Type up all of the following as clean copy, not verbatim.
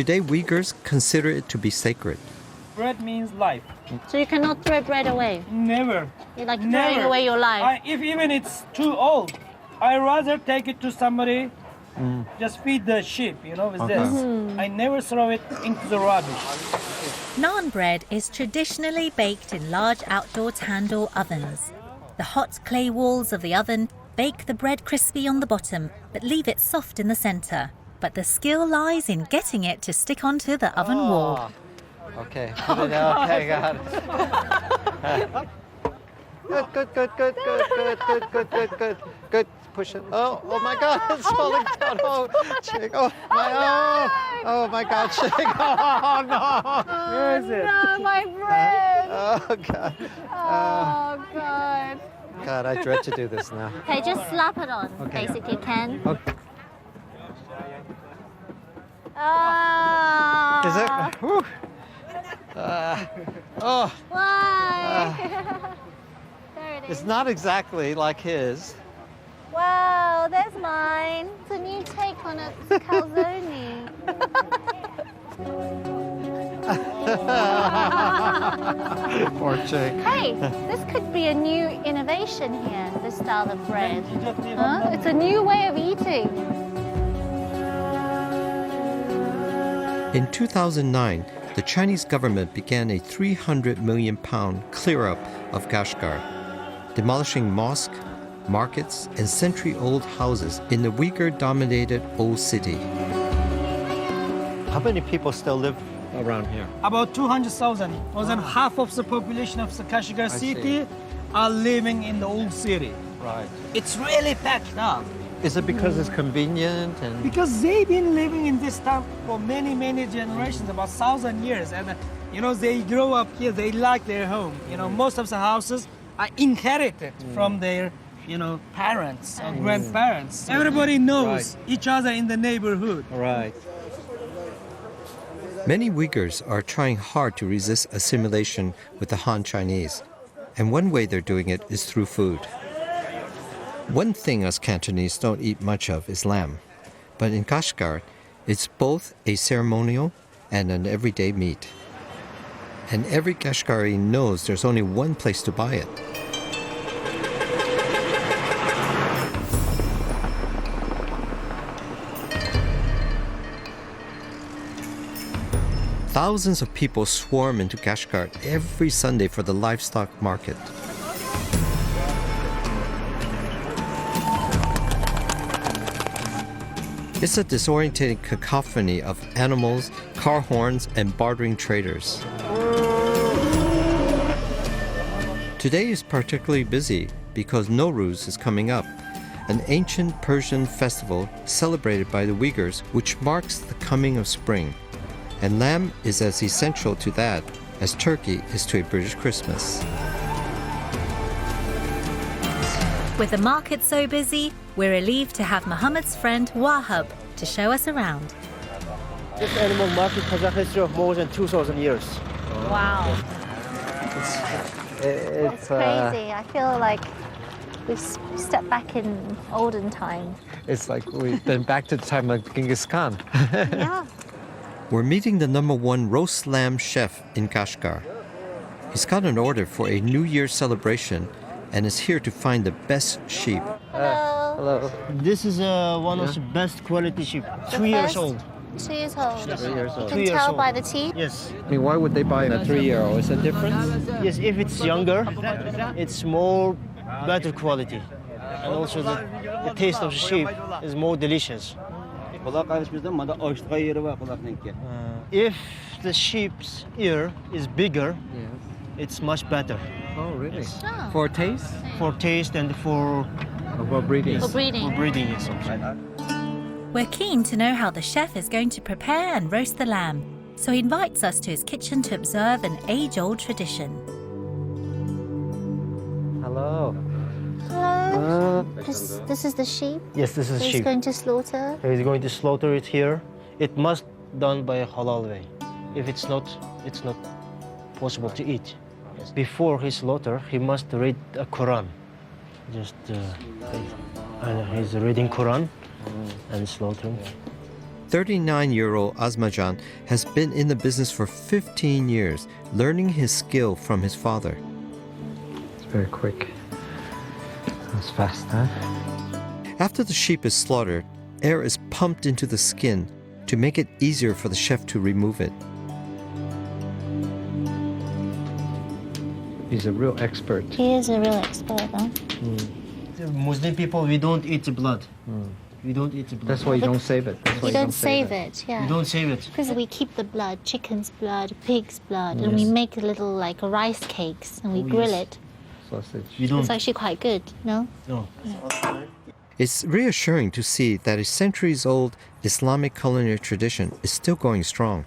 today Uyghurs consider it to be sacred. Bread means life. So you cannot throw bread away. Never. You're like Never. throwing away your life. If even it's too old, I rather take it to somebody, just feed the sheep, with this. I never throw it into the rubbish. Naan bread is traditionally baked in large outdoor tandoor ovens. The hot clay walls of the oven bake the bread crispy on the bottom, but leave it soft in the center. But the skill lies in getting it to stick onto the oven wall. Okay. Okay, got it. Good. Push it. Oh my God, it's falling down. Oh, Chick. Oh my God, Chick. Oh no. Where is it? No, my bread. Oh God. Oh, God. God, I dread to do this now. Okay, just slap it on, basically, Ken. Okay. Ah. Is it? Whew. Why? There it is. It's not exactly like his. Wow, there's mine. It's a new take on it. It's a calzone. Poor Chick. Hey, this could be a new innovation here, this style of bread. Huh? It's a new way of eating. In 2009, the Chinese government began a 300 million pound clear-up of Kashgar, demolishing mosques, markets, and century-old houses in the Uyghur-dominated old city. How many people still live around here? About 200,000. More than half of the population of the Kashgar city are living in the old city. Right. It's really packed up. Is it because it's convenient and... Because they've been living in this town for many, many generations, about 1,000 years. And, they grow up here, they like their home. Most of the houses are inherited from their, parents or grandparents. Everybody knows each other in the neighborhood. Right. Many Uyghurs are trying hard to resist assimilation with the Han Chinese. And one way they're doing it is through food. One thing us Cantonese don't eat much of is lamb. But in Kashgar, it's both a ceremonial and an everyday meat. And every Kashgari knows there's only one place to buy it. Thousands of people swarm into Kashgar every Sunday for the livestock market. It's a disorientating cacophony of animals, car horns, and bartering traders. Today is particularly busy because Nowruz is coming up, an ancient Persian festival celebrated by the Uyghurs which marks the coming of spring. And lamb is as essential to that as turkey is to a British Christmas. With the market so busy, we're relieved to have Muhammad's friend Wahab to show us around. This animal market has a history of more than 2,000 years. Wow. It's Crazy. I feel like we've stepped back in olden times. It's like we've been back to the time of Genghis Khan. Yeah. We're meeting the #1 roast lamb chef in Kashgar. He's got an order for a New Year's celebration and is here to find the best sheep. Hello. Hello. This is one of the best quality sheep. 3 years old. 2 years old. 3 years old. You 2 can years tell old. by the teeth. Yes. I mean, why would they buy a 3-year-old? Is there a difference? Yes, if it's younger, it's more better quality. And also the taste of the sheep is more delicious. If the sheep's ear is bigger, it's much better. Oh, really? Oh. For taste? For taste and for breeding? For breeding. for breeding it's also. We're keen to know how the chef is going to prepare and roast the lamb, so he invites us to his kitchen to observe an age-old tradition. Hello. Hello. This is the sheep. Yes, this is He's sheep. going to slaughter. He's going to slaughter it here. It must done by a halal way. If it's not possible to eat. Before his slaughter, he must read a Quran. And he's reading Quran and slaughtering. 39-year-old Azmajan has been in the business for 15 years, learning his skill from his father. It's very quick. That's fast, huh? After the sheep is slaughtered, air is pumped into the skin to make it easier for the chef to remove it. He's a real expert. He is a real expert, huh? Muslim people, we don't eat the blood. We don't eat the blood. That's why you don't save it. That's why We don't save it, yeah. We don't save it. Because we keep the blood, chicken's blood, pig's blood, and we make little like rice cakes and we Oh, grill yes. it. Sausage. We don't. It's actually quite good, no? No. It's reassuring to see that a centuries-old Islamic culinary tradition is still going strong.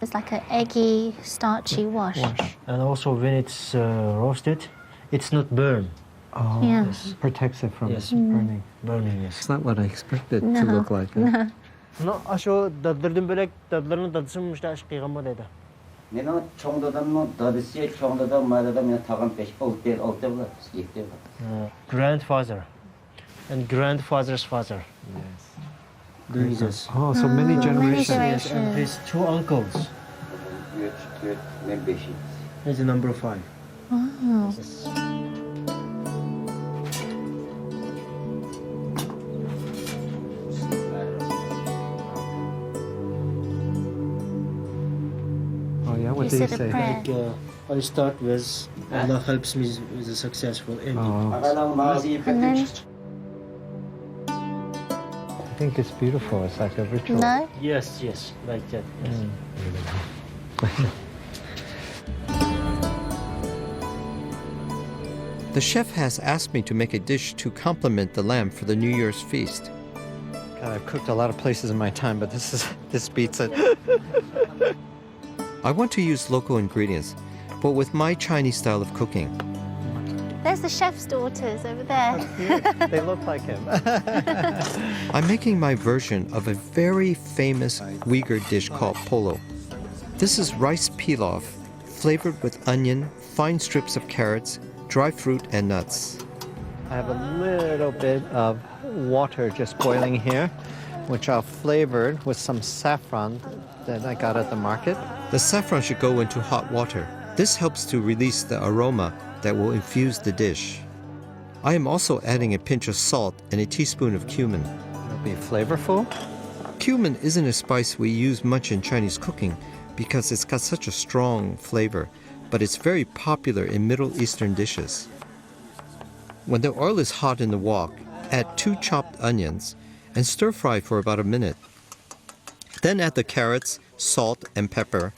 It's like an eggy, starchy wash. And also when it's roasted, it's not burn. Oh, Yeah. protects it from Yes. burning. Burning, yes. It's not what I expected No, to look like. Huh? No, aşo dadlardan bölek dadlarını dadsın işte aşk kıygamı dedi. Meni çoğundadan dadisi çoğundadan mağaradan meni tağım peş oldu bula yekti bula. Grandfather. And grandfather's father. Doing this. Oh, so many Many generations. generations. Yes, and his two uncles. Ben beşi. Is the number 5. Wow. Oh, yeah? What You did he said a say? prayer. I start with Allah helps me with a successful ending. Oh, Ağalan mağazı And ipek then, I think it's beautiful. It's like a ritual. no? Yes, yes, like that. Yes. The chef has asked me to make a dish to complement the lamb for the New Year's feast. God, I've cooked a lot of places in my time, but this beats it. I want to use local ingredients, but with my Chinese style of cooking. There's the chef's daughters over there. They look like him. I'm making my version of a very famous Uyghur dish called polo. This is rice pilaf, flavored with onion, fine strips of carrots, dry fruit, and nuts. I have a little bit of water just boiling here, which I've flavored with some saffron that I got at the market. The saffron should go into hot water. This helps to release the aroma that will infuse the dish. I am also adding a pinch of salt and a teaspoon of cumin. It'll be flavorful. Cumin isn't a spice we use much in Chinese cooking because it's got such a strong flavor, but it's very popular in Middle Eastern dishes. When the oil is hot in the wok, add 2 chopped onions and stir fry for about a minute. Then add the carrots, salt, and pepper,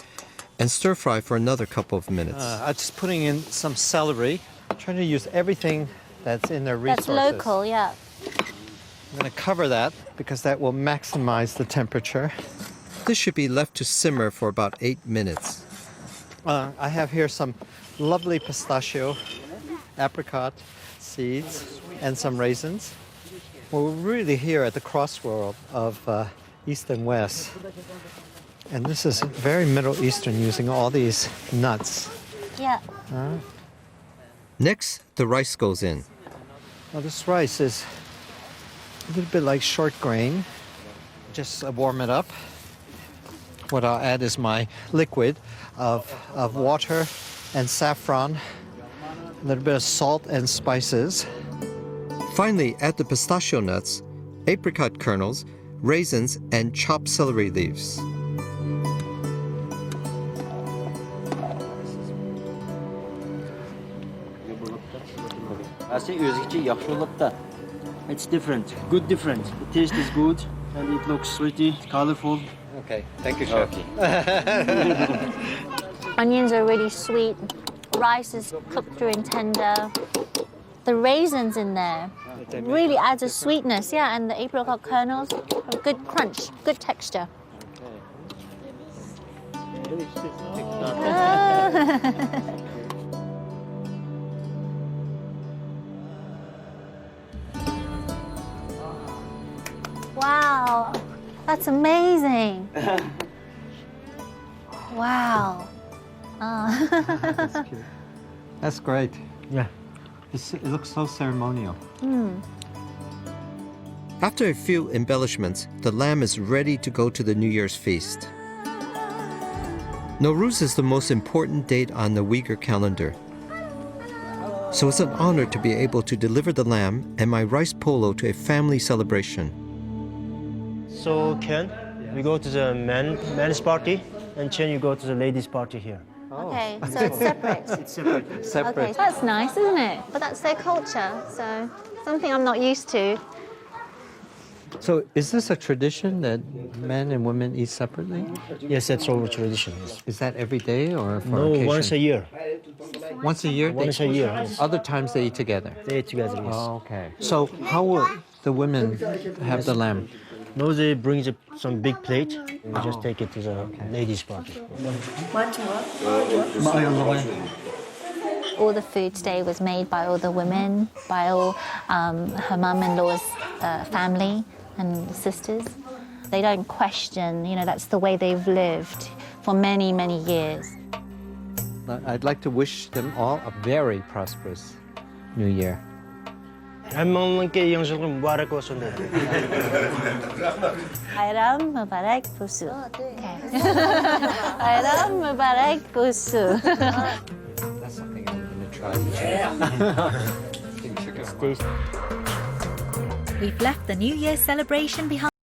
and stir fry for another couple of minutes. I'm just putting in some celery. I'm trying to use everything that's in their That's resources. local, yeah. I'm going to cover that because that will maximize the temperature. This should be left to simmer for about 8 minutes. I have here some lovely pistachio, apricot seeds, and some raisins. We're really here at the crossroad of East and West. And this is very Middle Eastern, using all these nuts. Yeah. Next, the rice goes in. Now this rice is a little bit like short grain. Just warm it up. What I'll add is my liquid of water and saffron, a little bit of salt and spices. Finally, add the pistachio nuts, apricot kernels, raisins, and chopped celery leaves. Asi özgüçe yaxşı olub da. It's different, good different. The taste is good and it looks pretty, colorful. Okay, thank you, Chef. Onions are really sweet. Rice is cooked through and tender. The raisins in there really adds a sweetness, yeah, and the apricot kernels, a good crunch, good texture. Wow, that's amazing. Wow. That's cute. That's great. Yeah. It looks so ceremonial. After a few embellishments, the lamb is ready to go to the New Year's feast. Nowruz is the most important date on the Uyghur calendar. So it's an honor to be able to deliver the lamb and my rice polo to a family celebration. So Ken, we go to the men's party, and Chen, you go to the ladies' party here. Okay, so it's separate. It's separate. Separate. Okay, that's nice, isn't it? But that's their culture, so something I'm not used to. So is this a tradition that men and women eat separately? Yes, that's our tradition. Yes. Is that every day or for No, occasion? once a year. Once a year? Once a year. Yes. Other times they eat together. They eat together. Yes. Oh, okay. So how will the women have the lamb? No, they bring some big plate. And we just take it to the ladies' party. All the food today was made by all the women, by all her mum-in-law's family and sisters. They don't question, that's the way they've lived for many, many years. I'd like to wish them all a very prosperous New Year. 할머니께 영상을 무바락 olsun dedi. Bayram Mubarak Busu. Okay. Bayram Mubarak Busu. That's something I'm going to try. Stays. We've left the New Year celebration behind.